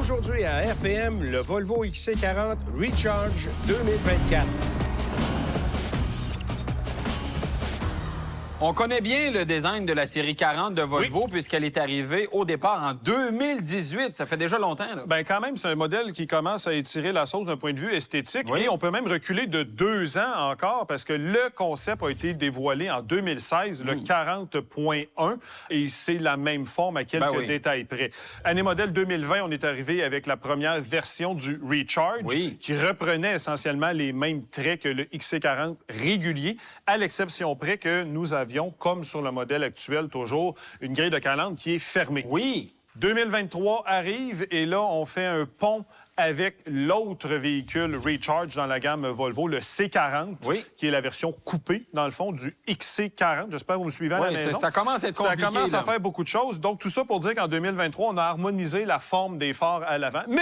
Aujourd'hui à RPM, le Volvo XC40 Recharge 2024. On connaît bien le design de la série 40 de Volvo puisqu'elle est arrivée au départ en 2018. Ça fait déjà longtemps. Là. Bien, quand même, c'est un modèle qui commence à étirer la sauce d'un point de vue esthétique. Et on peut même reculer de 2 ans encore parce que le concept a été dévoilé en 2016, le 40.1, et c'est la même forme à quelques détails près. Année modèle 2020, on est arrivé avec la première version du Recharge qui reprenait essentiellement les mêmes traits que le XC40 régulier, à l'exception près que nous avions, comme sur le modèle actuel toujours, une grille de calandre qui est fermée. 2023 arrive et là, on fait un pont avec l'autre véhicule Recharge dans la gamme Volvo, le C40, qui est la version coupée, dans le fond, du XC40. J'espère que vous me suivez à la maison. Ça commence à être compliqué. Ça commence à faire beaucoup de choses. Donc, tout ça pour dire qu'en 2023, on a harmonisé la forme des phares à l'avant. Mais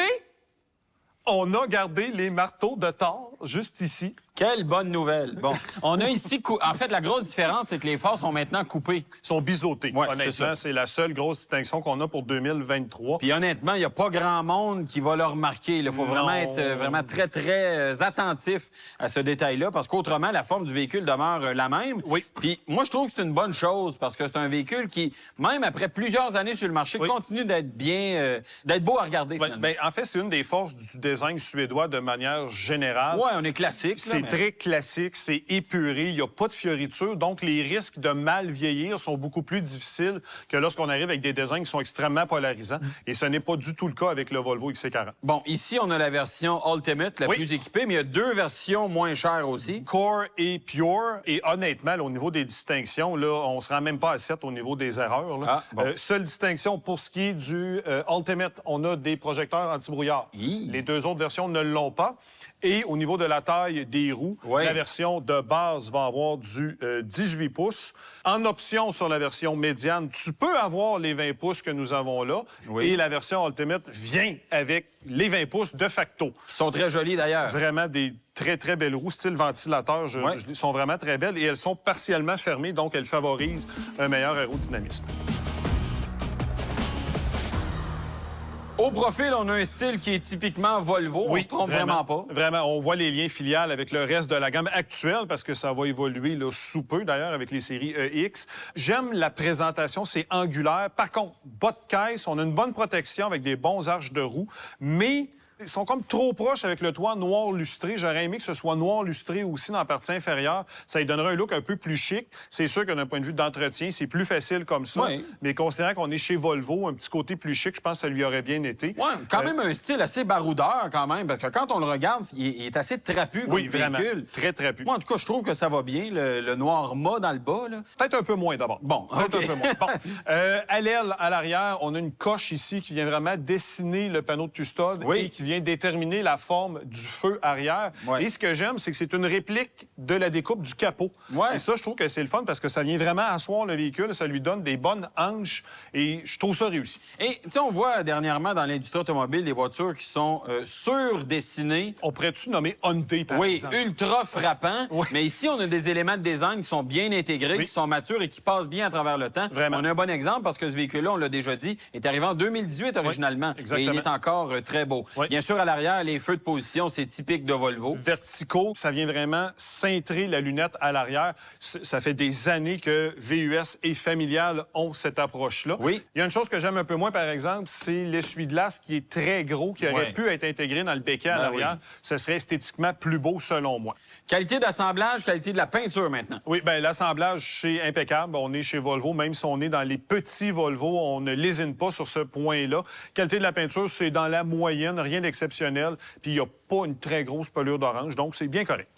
on a gardé les marteaux de Thor juste ici. Quelle bonne nouvelle. Bon, on a ici... En fait, la grosse différence, c'est que les phares sont maintenant coupés. Ils sont biseautés. Honnêtement, c'est la seule grosse distinction qu'on a pour 2023. Puis honnêtement, il n'y a pas grand monde qui va le remarquer. Il faut vraiment être vraiment très, très attentif à ce détail-là parce qu'autrement, la forme du véhicule demeure la même. Puis moi, je trouve que c'est une bonne chose parce que c'est un véhicule qui, même après plusieurs années sur le marché, continue d'être bien... d'être beau à regarder, finalement. Bien, en fait, c'est une des forces du design suédois de manière générale. Oui, on est classique. C'est très classique, c'est épuré, il n'y a pas de fioritures, donc les risques de mal vieillir sont beaucoup plus difficiles que lorsqu'on arrive avec des designs qui sont extrêmement polarisants. Et ce n'est pas du tout le cas avec le Volvo XC40. Bon, ici, on a la version Ultimate, la plus équipée, mais il y a 2 versions moins chères aussi. Core et Pure. Et honnêtement, là, au niveau des distinctions, là, on ne se rend même pas à 7 au niveau des erreurs. Là. Seule distinction pour ce qui est du Ultimate, on a des projecteurs anti-brouillard. Les 2 autres versions ne l'ont pas. Et au niveau de la taille des roues, la version de base va avoir du 18 pouces. En option sur la version médiane, tu peux avoir les 20 pouces que nous avons là. Et la version Ultimate vient avec les 20 pouces de facto. Qui sont très jolies d'ailleurs. Vraiment des très, très belles roues, style ventilateur. Sont vraiment très belles et elles sont partiellement fermées, donc elles favorisent un meilleur aérodynamisme. Au profil, on a un style qui est typiquement Volvo. On se trompe vraiment pas. Vraiment, on voit les liens filiales avec le reste de la gamme actuelle parce que ça va évoluer là, sous peu, d'ailleurs, avec les séries EX. J'aime la présentation, c'est angulaire. Par contre, bas de caisse, on a une bonne protection avec des bons arches de roue, mais ils sont comme trop proches avec le toit noir lustré. J'aurais aimé que ce soit noir lustré aussi dans la partie inférieure. Ça lui donnerait un look un peu plus chic. C'est sûr que d'un point de vue d'entretien, c'est plus facile comme ça. Mais considérant qu'on est chez Volvo, un petit côté plus chic, je pense que ça lui aurait bien été. Quand même un style assez baroudeur quand même, parce que quand on le regarde, il est assez trapu comme véhicule. Très trapu. Moi, en tout cas, je trouve que ça va bien, le noir mat dans le bas. Peut-être un peu moins d'abord. Peut-être un peu moins. À l'aile, à l'arrière, on a une coche ici qui vient vraiment dessiner le panneau de custode et qui vient déterminer la forme du feu arrière. Et ce que j'aime, c'est que c'est une réplique de la découpe du capot. Et ça, je trouve que c'est le fun parce que ça vient vraiment asseoir le véhicule, ça lui donne des bonnes hanches et je trouve ça réussi. Et tu sais, on voit dernièrement dans l'industrie automobile des voitures qui sont surdessinées. On pourrait-tu nommer Hyundai, par exemple? Ultra frappant. Mais ici, on a des éléments de design qui sont bien intégrés, qui sont matures et qui passent bien à travers le temps. On a un bon exemple parce que ce véhicule-là, on l'a déjà dit, est arrivé en 2018 originalement. Et il est encore très beau. Bien sûr, à l'arrière, les feux de position, c'est typique de Volvo. Verticaux, ça vient vraiment cintrer la lunette à l'arrière. Ça fait des années que VUS et familial ont cette approche-là. Il y a une chose que j'aime un peu moins, par exemple, c'est l'essuie-glace qui est très gros, qui aurait pu être intégré dans le béquet à l'arrière. Ce serait esthétiquement plus beau, selon moi. Qualité d'assemblage, qualité de la peinture maintenant. Oui, bien, l'assemblage, c'est impeccable. On est chez Volvo. Même si on est dans les petits Volvo, on ne lésine pas sur ce point-là. Qualité de la peinture, c'est dans la moyenne, rien d'exceptionnel. Puis il n'y a pas une très grosse pelure d'orange, donc c'est bien correct.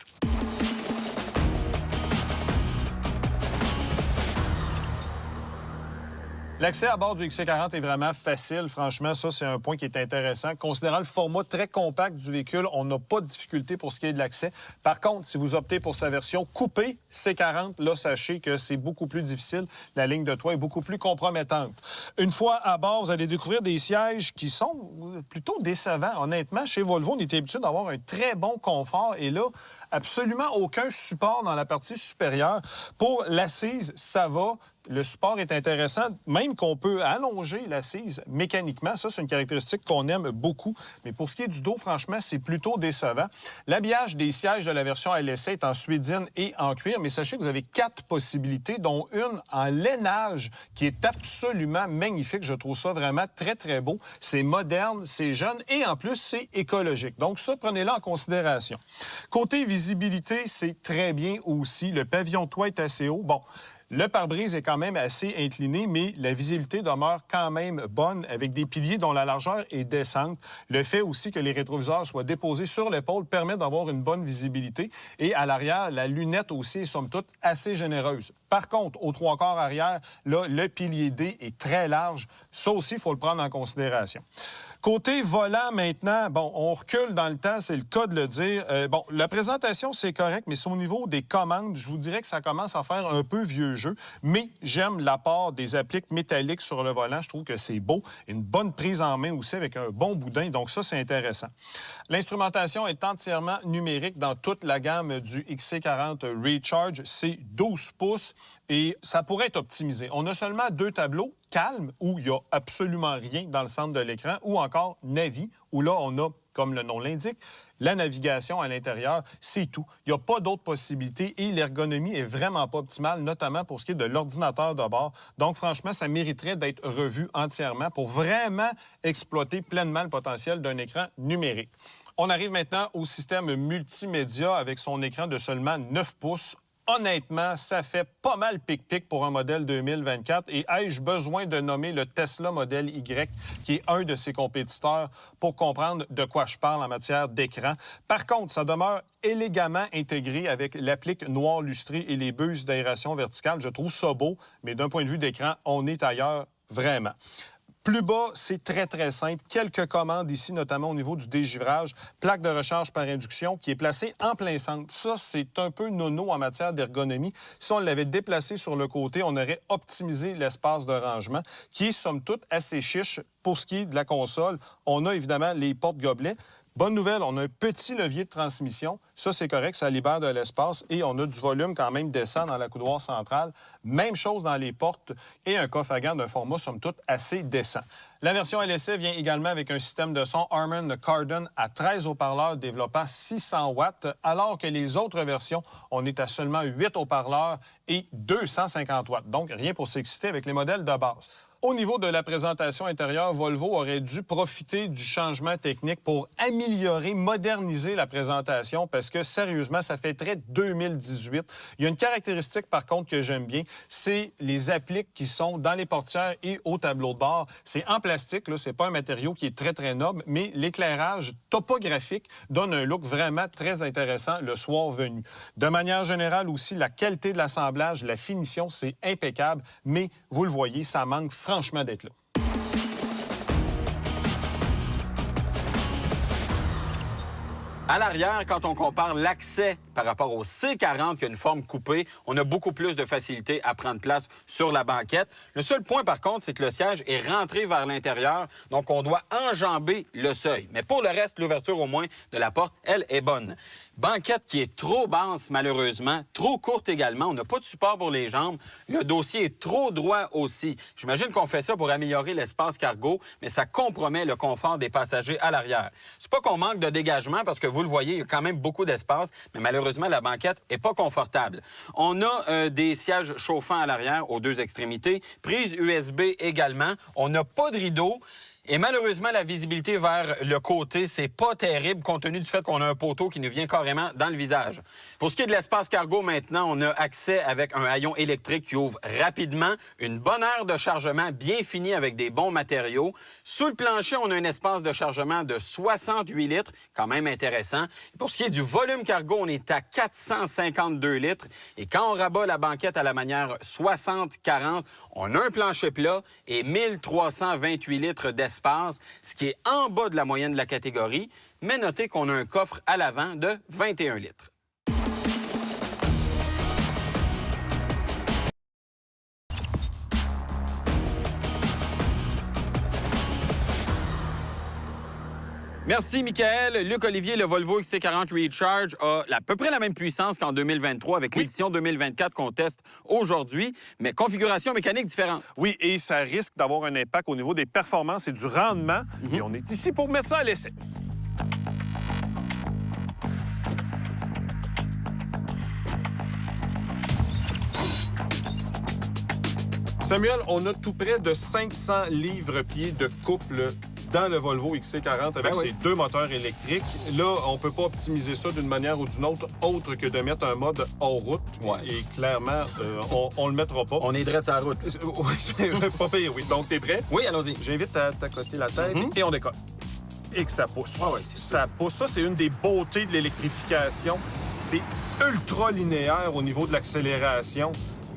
L'accès à bord du XC40 est vraiment facile. Franchement, ça, c'est un point qui est intéressant. Considérant le format très compact du véhicule, on n'a pas de difficulté pour ce qui est de l'accès. Par contre, si vous optez pour sa version coupée C40, là, sachez que c'est beaucoup plus difficile. La ligne de toit est beaucoup plus compromettante. Une fois à bord, vous allez découvrir des sièges qui sont plutôt décevants. Honnêtement, chez Volvo, on était habitué d'avoir un très bon confort. Et là, absolument aucun support dans la partie supérieure. Pour l'assise, ça va. le support est intéressant, même qu'on peut allonger l'assise mécaniquement. Ça, c'est une caractéristique qu'on aime beaucoup. Mais pour ce qui est du dos, franchement, c'est plutôt décevant. L'habillage des sièges de la version LSA est en suédine et en cuir, mais sachez que vous avez 4 possibilités, dont une en lainage qui est absolument magnifique. Je trouve ça vraiment très, très beau. C'est moderne, c'est jeune et en plus, c'est écologique. Donc ça, prenez-le en considération. Côté visibilité, c'est très bien aussi. Le pavillon de toit est assez haut. Bon, le pare-brise est quand même assez incliné, mais la visibilité demeure quand même bonne avec des piliers dont la largeur est décente. Le fait aussi que les rétroviseurs soient déposés sur l'épaule permet d'avoir une bonne visibilité. Et à l'arrière, la lunette aussi est somme toute assez généreuse. Par contre, au 3/4 arrière, là, le pilier D est très large. Ça aussi, il faut le prendre en considération. Côté volant, maintenant, bon, on recule dans le temps, c'est le cas de le dire. Bon, la présentation, c'est correct, mais c'est au niveau des commandes. Je vous dirais que ça commence à faire un peu vieux jeu, mais j'aime l'apport des appliques métalliques sur le volant. Je trouve que c'est beau. Une bonne prise en main aussi avec un bon boudin, donc ça, c'est intéressant. L'instrumentation est entièrement numérique dans toute la gamme du XC40 Recharge. C'est 12 pouces et ça pourrait être optimisé. On a seulement 2 tableaux. Calme, où il n'y a absolument rien dans le centre de l'écran, ou encore Navi, où là, on a, comme le nom l'indique, la navigation à l'intérieur, c'est tout. Il n'y a pas d'autres possibilités et l'ergonomie est vraiment pas optimale, notamment pour ce qui est de l'ordinateur de bord. Donc, franchement, ça mériterait d'être revu entièrement pour vraiment exploiter pleinement le potentiel d'un écran numérique. On arrive maintenant au système multimédia avec son écran de seulement 9 pouces. Honnêtement, ça fait pas mal pic-pic pour un modèle 2024. Et ai-je besoin de nommer le Tesla Model Y, qui est un de ses compétiteurs, pour comprendre de quoi je parle en matière d'écran? Par contre, ça demeure élégamment intégré avec l'applique noir lustré et les buses d'aération verticale. Je trouve ça beau, mais d'un point de vue d'écran, on est ailleurs vraiment. Plus bas, c'est très, très simple. Quelques commandes ici, notamment au niveau du dégivrage. Plaque de recharge par induction qui est placée en plein centre. Ça, c'est un peu nono en matière d'ergonomie. Si on l'avait déplacé sur le côté, on aurait optimisé l'espace de rangement, qui est, somme toute, assez chiche pour ce qui est de la console. On a évidemment les porte-gobelets. Bonne nouvelle, on a un petit levier de transmission. Ça, c'est correct, ça libère de l'espace et on a du volume quand même décent dans la coudoir centrale. Même chose dans les portes et un coffre à gants d'un format, somme toute, assez décent. La version LSA vient également avec un système de son Harman Kardon à 13 haut-parleurs développant 600 watts, alors que les autres versions, on est à seulement 8 haut-parleurs et 250 watts. Donc, rien pour s'exciter avec les modèles de base. Au niveau de la présentation intérieure, Volvo aurait dû profiter du changement technique pour améliorer, moderniser la présentation parce que, sérieusement, ça fait très 2018. Il y a une caractéristique, par contre, que j'aime bien, c'est les appliques qui sont dans les portières et au tableau de bord. C'est en plastique, là, c'est pas un matériau qui est très, très noble, mais l'éclairage topographique donne un look vraiment très intéressant le soir venu. De manière générale aussi, la qualité de l'assemblage, la finition, c'est impeccable, mais vous le voyez, ça manque franchement d'être là. À l'arrière, quand on compare l'accès par rapport au C40 qui a une forme coupée, on a beaucoup plus de facilité à prendre place sur la banquette. Le seul point, par contre, c'est que le siège est rentré vers l'intérieur, donc on doit enjamber le seuil. Mais pour le reste, l'ouverture au moins de la porte, elle, est bonne. Banquette qui est trop basse, malheureusement, trop courte également. On n'a pas de support pour les jambes. Le dossier est trop droit aussi. J'imagine qu'on fait ça pour améliorer l'espace cargo, mais ça compromet le confort des passagers à l'arrière. C'est pas qu'on manque de dégagement, parce que vous le voyez, il y a quand même beaucoup d'espace, mais malheureusement, la banquette n'est pas confortable. On a des sièges chauffants à l'arrière aux 2 extrémités, prise USB également. On n'a pas de rideau. Et malheureusement, la visibilité vers le côté, c'est pas terrible compte tenu du fait qu'on a un poteau qui nous vient carrément dans le visage. Pour ce qui est de l'espace cargo, maintenant, on a accès avec un haillon électrique qui ouvre rapidement, une bonne heure de chargement bien finie avec des bons matériaux. Sous le plancher, on a un espace de chargement de 68 litres, quand même intéressant. Et pour ce qui est du volume cargo, on est à 452 litres. Et quand on rabat la banquette à la manière 60-40, on a un plancher plat et 1328 litres d'espace, ce qui est en bas de la moyenne de la catégorie, mais notez qu'on a un coffre à l'avant de 21 litres. Merci, Michael. Luc-Olivier, le Volvo XC40 Recharge a à peu près la même puissance qu'en 2023 avec l'édition 2024 qu'on teste aujourd'hui, mais configuration mécanique différente. Oui, et ça risque d'avoir un impact au niveau des performances et du rendement. Et on est ici pour mettre ça à l'essai. Samuel, on a tout près de 500 livres-pieds de couple dans le Volvo XC40 avec ses deux moteurs électriques. Là, on peut pas optimiser ça d'une manière ou d'une autre que de mettre un mode hors route. Ouais. Et clairement, on le mettra pas. On est direct sur la route. Oui, c'est pas pire, oui. Donc, t'es prêt? Oui, allons-y. J'invite à t'accoter la tête et on décolle. Et que ça pousse. Ouais, ça pousse. Ça, c'est une des beautés de l'électrification. C'est ultra linéaire au niveau de l'accélération.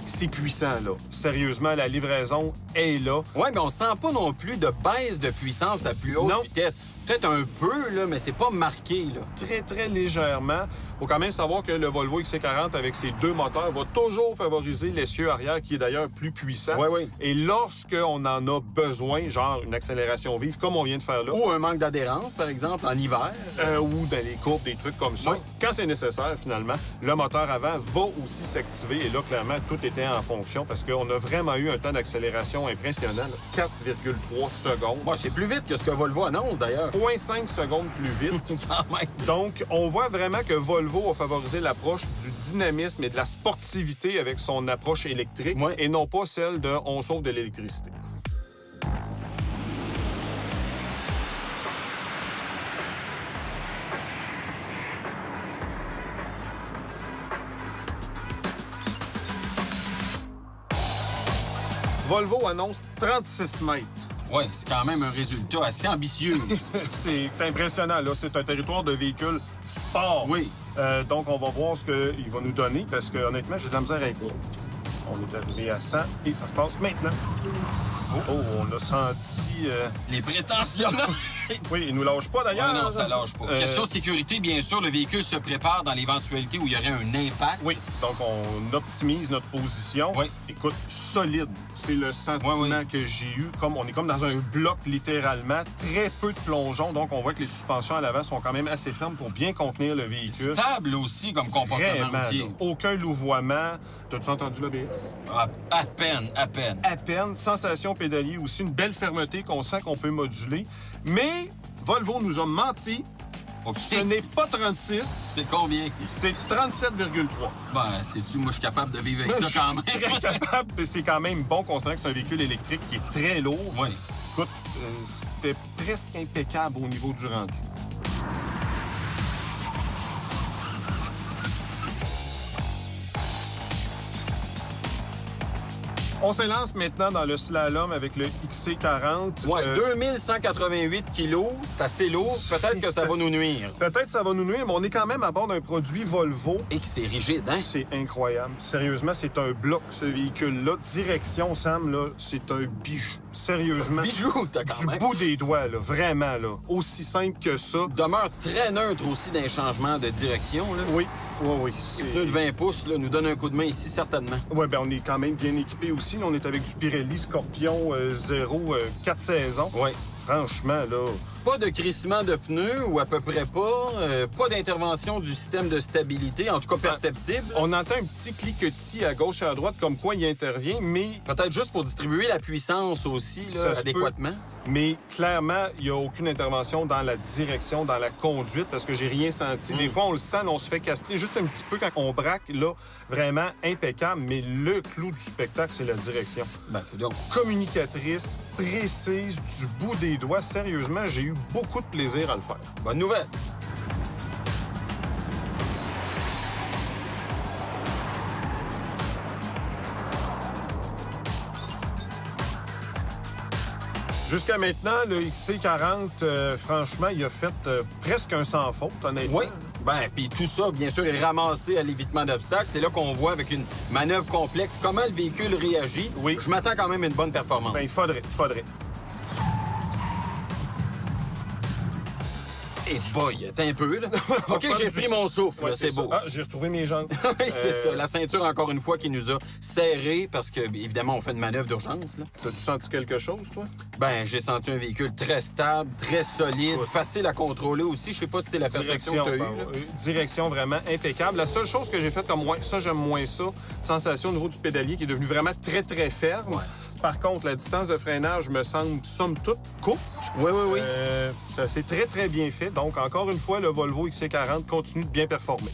C'est puissant, là. Sérieusement, la livraison est là. Oui, mais on sent pas non plus de baisse de puissance à plus haute vitesse. Peut-être un peu, là, mais c'est pas marqué, là. Très, très légèrement. Faut quand même savoir que le Volvo XC40, avec ses deux moteurs, va toujours favoriser l'essieu arrière, qui est d'ailleurs plus puissant. Oui. Et lorsqu'on en a besoin, genre une accélération vive, comme on vient de faire là... Ou un manque d'adhérence, par exemple, en hiver. Ou dans les courbes, des trucs comme ça. Oui. Quand c'est nécessaire, finalement, le moteur avant va aussi s'activer. Et là, clairement, tout était en fonction parce qu'on a vraiment eu un temps d'accélération impressionnant, 4,3 secondes. Moi, c'est plus vite que ce que Volvo annonce, d'ailleurs. 0,5 secondes plus vite. Quand même. Donc, on voit vraiment que Volvo a favorisé l'approche du dynamisme et de la sportivité avec son approche électrique et non pas celle de « on sauve de l'électricité ». Volvo annonce 36 mètres. Oui, c'est quand même un résultat assez ambitieux. C'est impressionnant, là. C'est un territoire de véhicules sport. Oui. Donc, on va voir ce qu'il va nous donner, parce que honnêtement, j'ai de la misère avec lui. On est arrivé à 100 et ça se passe maintenant. Oh, on a senti... Les prétentions. Oui, il nous lâche pas, d'ailleurs. Non, ça lâche pas. Question sécurité, bien sûr, le véhicule se prépare dans l'éventualité où il y aurait un impact. Oui, donc on optimise notre position. Oui. Écoute, solide, c'est le sentiment que j'ai eu. On est comme dans un bloc, littéralement. Très peu de plongeons, donc on voit que les suspensions à l'avant sont quand même assez fermes pour bien contenir le véhicule. Stable aussi comme comportement routier. Là, aucun louvoiement. T'as-tu entendu l'ABS? À peine. À peine. Sensation pédalier aussi, une belle fermeté qu'on sent qu'on peut moduler. Mais Volvo nous a menti. Okay. Ce n'est pas 36. C'est combien? C'est 37,3. Ben, sais-tu, moi, je suis capable de vivre avec ça quand même. Très capable, mais c'est quand même bon considérant que c'est un véhicule électrique qui est très lourd. Oui. Écoute, c'était presque impeccable au niveau du rendu. On s'élance maintenant dans le slalom avec le XC40. Oui, 2188 kilos, c'est assez lourd. Peut-être que ça va nous nuire. Peut-être que ça va nous nuire, mais on est quand même à bord d'un produit Volvo. Et que c'est rigide, hein? C'est incroyable. Sérieusement, c'est un bloc, ce véhicule-là. Direction, Sam, là, c'est un bijou. Sérieusement. Bijou, t'as quand même. Du bout des doigts, là. Vraiment, là. Aussi simple que ça. Demeure très neutre aussi d'un changement de direction, là. Oui. Le pneu de 20 pouces, là, nous donne un coup de main ici, certainement. Oui, bien, on est quand même bien équipé aussi. On est avec du Pirelli Scorpion 0 4 saisons. Oui. Franchement, là... Pas de crissement de pneus, ou à peu près pas. Pas d'intervention du système de stabilité, en tout cas perceptible. On entend un petit cliquetis à gauche et à droite, comme quoi il intervient, mais... Peut-être juste pour distribuer la puissance aussi, là, adéquatement. Mais clairement, il n'y a aucune intervention dans la direction, dans la conduite, parce que j'ai rien senti. Des fois, on le sent, on se fait castrer juste un petit peu quand on braque, là, vraiment impeccable. Mais le clou du spectacle, c'est la direction. Ben, donc. Communicatrice, précise, du bout des doigts. Sérieusement, j'ai eu beaucoup de plaisir à le faire. Bonne nouvelle. Jusqu'à maintenant, le XC40, franchement, il a fait presque un sans faute, honnêtement. Oui. Ben, puis tout ça, bien sûr, est ramassé à l'évitement d'obstacles. C'est là qu'on voit, avec une manœuvre complexe, comment le véhicule réagit. Oui. Je m'attends quand même à une bonne performance. Ben, il faudrait. Et boy, t'es un peu, là. OK, j'ai pris mon souffle, Ouais, là, c'est beau. Ah, j'ai retrouvé mes jambes. Oui, c'est ça. La ceinture, encore une fois, qui nous a serrés parce que, évidemment, on fait une manœuvre d'urgence, là. T'as-tu senti quelque chose, toi? Ben, j'ai senti un véhicule très stable, très solide, facile à contrôler aussi. Je sais pas si c'est la perception que tu as eue, là. Direction vraiment impeccable. La seule chose que j'ai faite comme moins, ça, j'aime moins ça, sensation au niveau du pédalier qui est devenu vraiment très, très ferme. Ouais. Par contre, la distance de freinage me semble, somme toute, courte. Oui, oui, oui. Ça, c'est très, très bien fait. Donc, encore une fois, le Volvo XC40 continue de bien performer.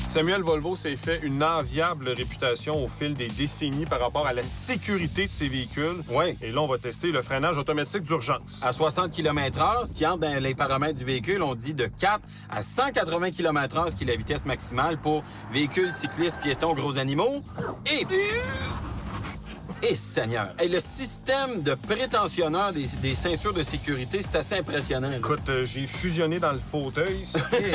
Samuel Volvo s'est fait une enviable réputation au fil des décennies par rapport à la sécurité de ses véhicules. Oui. Et là, on va tester le freinage automatique d'urgence. À 60 km/h, ce qui entre dans les paramètres du véhicule, on dit de 4 à 180 km/h, ce qui est la vitesse maximale pour véhicules, cyclistes, piétons, gros animaux. Et Seigneur! Et le système de prétentionneur des ceintures de sécurité, c'est assez impressionnant, là. Écoute, j'ai fusionné dans le fauteuil.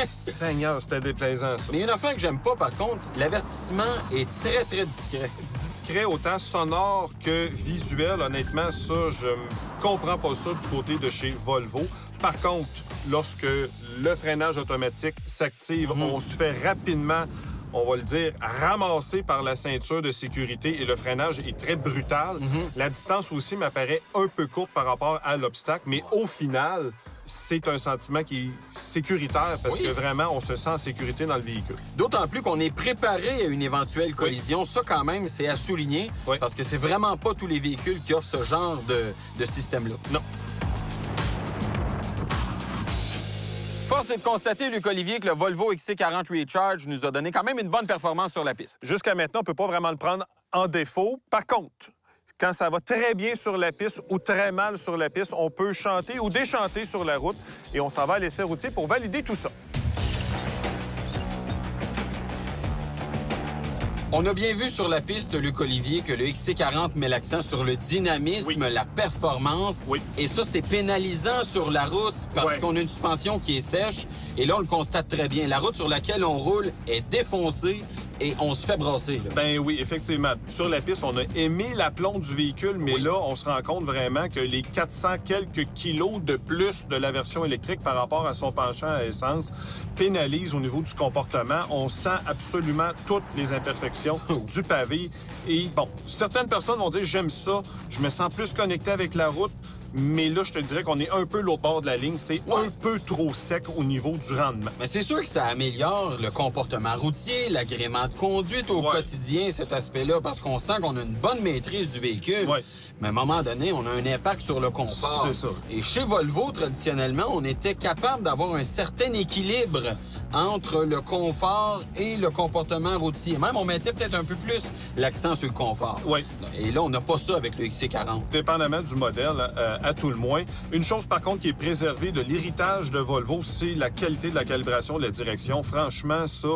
Seigneur, c'était déplaisant, ça. Mais il y a une affaire que j'aime pas, par contre, l'avertissement est très, très discret. Discret, autant sonore que visuel. Honnêtement, ça, je comprends pas ça du côté de chez Volvo. Par contre, lorsque le freinage automatique s'active, on se fait rapidement, on va le dire, ramasser par la ceinture de sécurité et le freinage est très brutal. La distance aussi m'apparaît un peu courte par rapport à l'obstacle, mais au final, c'est un sentiment qui est sécuritaire parce que vraiment, on se sent en sécurité dans le véhicule. D'autant plus qu'on est préparé à une éventuelle collision. Ça, quand même, c'est à souligner parce que c'est vraiment pas tous les véhicules qui offrent ce genre de système-là. Non. Force est de constater, Luc Olivier, que le Volvo XC40 Recharge nous a donné quand même une bonne performance sur la piste. Jusqu'à maintenant, on ne peut pas vraiment le prendre en défaut. Par contre, quand ça va très bien sur la piste ou très mal sur la piste, on peut chanter ou déchanter sur la route et on s'en va à l'essai routier pour valider tout ça. On a bien vu sur la piste, Luc Olivier, que le XC40 met l'accent sur le dynamisme, la performance. Oui. Et ça, c'est pénalisant sur la route parce qu'on a une suspension qui est sèche. Et là, on le constate très bien. La route sur laquelle on roule est défoncée et on se fait brasser, là. Ben oui, effectivement. Sur la piste, on a aimé l'aplomb du véhicule, mais là, on se rend compte vraiment que les 400 quelques kilos de plus de la version électrique par rapport à son penchant à essence pénalisent au niveau du comportement. On sent absolument toutes les imperfections du pavé. Et bon, certaines personnes vont dire « j'aime ça, je me sens plus connecté avec la route ». Mais là, je te dirais qu'on est un peu l'autre bord de la ligne. C'est un peu trop sec au niveau du rendement. Mais c'est sûr que ça améliore le comportement routier, l'agrément de conduite au quotidien, cet aspect-là, parce qu'on sent qu'on a une bonne maîtrise du véhicule. Mais à un moment donné, on a un impact sur le confort. C'est ça. Et chez Volvo, traditionnellement, on était capable d'avoir un certain équilibre entre le confort et le comportement routier. Même, on mettait peut-être un peu plus l'accent sur le confort. Oui. Et là, on n'a pas ça avec le XC40. Dépendamment du modèle, à tout le moins. Une chose, par contre, qui est préservée de l'héritage de Volvo, c'est la qualité de la calibration de la direction. Franchement, ça,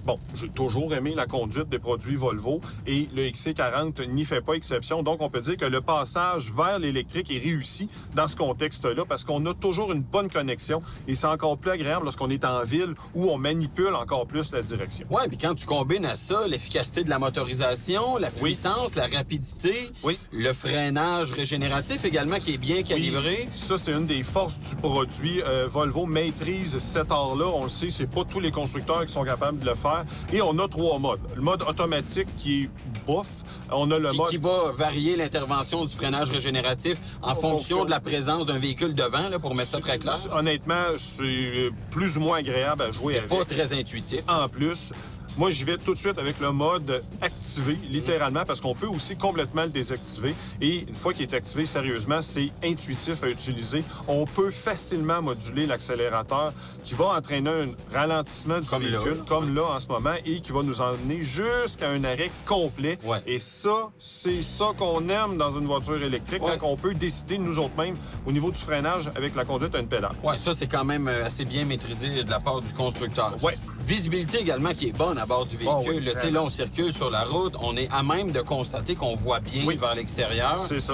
bon, j'ai toujours aimé la conduite des produits Volvo et le XC40 n'y fait pas exception. Donc, on peut dire que le passage vers l'électrique est réussi dans ce contexte-là parce qu'on a toujours une bonne connexion et c'est encore plus agréable lorsqu'on est en ville où on manipule encore plus la direction. Oui, puis quand tu combines à ça l'efficacité de la motorisation, la puissance, la rapidité, le freinage régénératif également qui est bien calibré. Ça, c'est une des forces du produit. Volvo maîtrise cet art-là. On le sait, c'est pas tous les constructeurs qui sont capables de le faire. Et on a 3 modes. Le mode automatique qui est bof. On a le mode... qui va varier l'intervention du freinage régénératif en fonction de la présence d'un véhicule devant, là, pour mettre ça très clair. Honnêtement, c'est plus ou moins agréable à jouer avec. Pas très intuitif. En plus, moi, j'y vais tout de suite avec le mode activé, littéralement, parce qu'on peut aussi complètement le désactiver. Et une fois qu'il est activé, sérieusement, c'est intuitif à utiliser. On peut facilement moduler l'accélérateur qui va entraîner un ralentissement du véhicule, comme là en ce moment, et qui va nous emmener jusqu'à un arrêt complet. Et ça, c'est ça qu'on aime dans une voiture électrique, quand on peut décider nous autres mêmes au niveau du freinage avec la conduite à une pédale. Oui, ça, c'est quand même assez bien maîtrisé de la part du constructeur. visibilité également qui est bonne à bord du véhicule. Là, tu sais, là, on circule sur la route, on est à même de constater qu'on voit bien vers l'extérieur. C'est ça.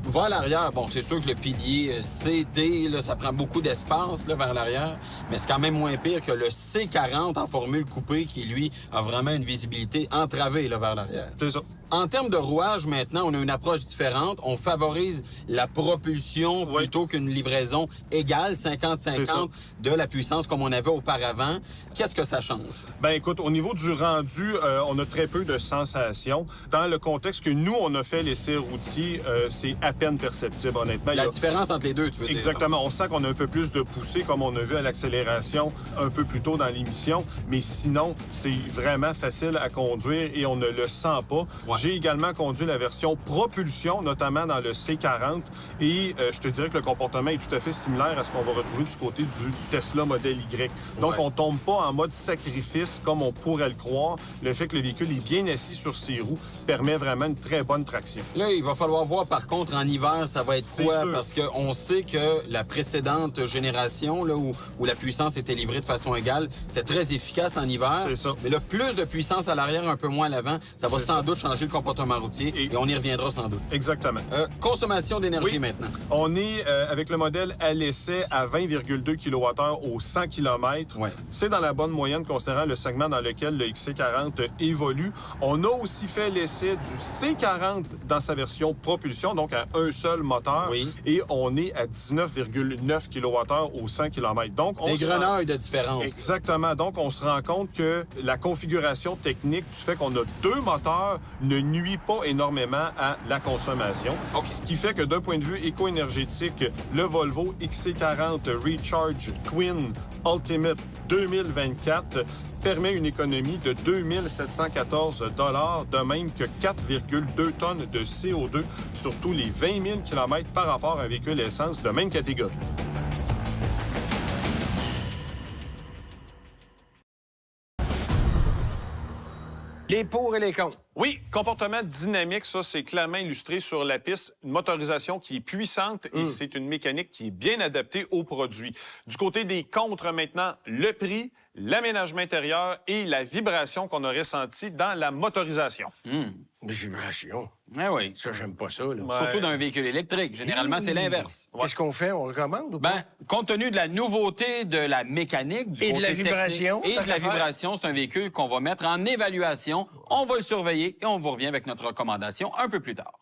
Vers l'arrière, bon, c'est sûr que le pilier CD, là, ça prend beaucoup d'espace là, vers l'arrière, mais c'est quand même moins pire que le C40 en formule coupée qui, lui, a vraiment une visibilité entravée là, vers l'arrière. C'est ça. En termes de rouage, maintenant, on a une approche différente. On favorise la propulsion plutôt qu'une livraison égale, 50-50, de la puissance comme on avait auparavant. Qu'est-ce que ça change? Ben écoute, au niveau du rendu, on a très peu de sensations. Dans le contexte que nous, on a fait l'essai routier, c'est à peine perceptible, honnêtement. La différence entre les deux, tu veux dire? Exactement. On sent qu'on a un peu plus de poussée, comme on a vu à l'accélération un peu plus tôt dans l'émission. Mais sinon, c'est vraiment facile à conduire et on ne le sent pas. Ouais. J'ai également conduit la version propulsion, notamment dans le C40. Et je te dirais que le comportement est tout à fait similaire à ce qu'on va retrouver du côté du Tesla Model Y. Donc, on tombe pas en mode sacrifice comme on pourrait le croire. Le fait que le véhicule est bien assis sur ses roues permet vraiment une très bonne traction. Là, il va falloir voir, par contre, en hiver, ça va être quoi? Sûr. Parce qu'on sait que la précédente génération, là, où la puissance était livrée de façon égale, c'était très efficace en hiver. C'est ça. Mais là, plus de puissance à l'arrière, un peu moins à l'avant, ça va sans doute changer le comportement routier et on y reviendra sans doute. Exactement. Consommation d'énergie maintenant. On est avec le modèle à l'essai à 20,2 kWh au 100 km. Ouais. C'est dans la bonne moyenne considérant le segment dans lequel le XC40 évolue. On a aussi fait l'essai du C40 dans sa version propulsion, donc à un seul moteur. Oui. Et on est à 19,9 kWh au 100 km. Donc, Des grenouilles de différence. Exactement. Donc, on se rend compte que la configuration technique du fait qu'on a deux moteurs ne nuit pas énormément à la consommation. Okay. Ce qui fait que d'un point de vue éco-énergétique, le Volvo XC40 Recharge Twin Ultimate 2024 permet une économie de 2714 $, de même que 4,2 tonnes de CO2 sur tous les 20 000 km par rapport à un véhicule essence de même catégorie. Les pour et les contre. Oui, comportement dynamique, ça, c'est clairement illustré sur la piste. Une motorisation qui est puissante et c'est une mécanique qui est bien adaptée au produit. Du côté des contres maintenant, le prix, l'aménagement intérieur et la vibration qu'on a ressentie dans la motorisation. Des vibrations. Ah oui. Ça, j'aime pas ça. Là. Surtout d'un véhicule électrique. Généralement, c'est l'inverse. Qu'est-ce qu'on fait? On recommande ou pas? Ben, compte tenu de la nouveauté de la mécanique, du Et de côté la technique, vibration, et tant de la qu'à faire. vibration, c'est un véhicule qu'on va mettre en évaluation. On va le surveiller et on vous revient avec notre recommandation un peu plus tard.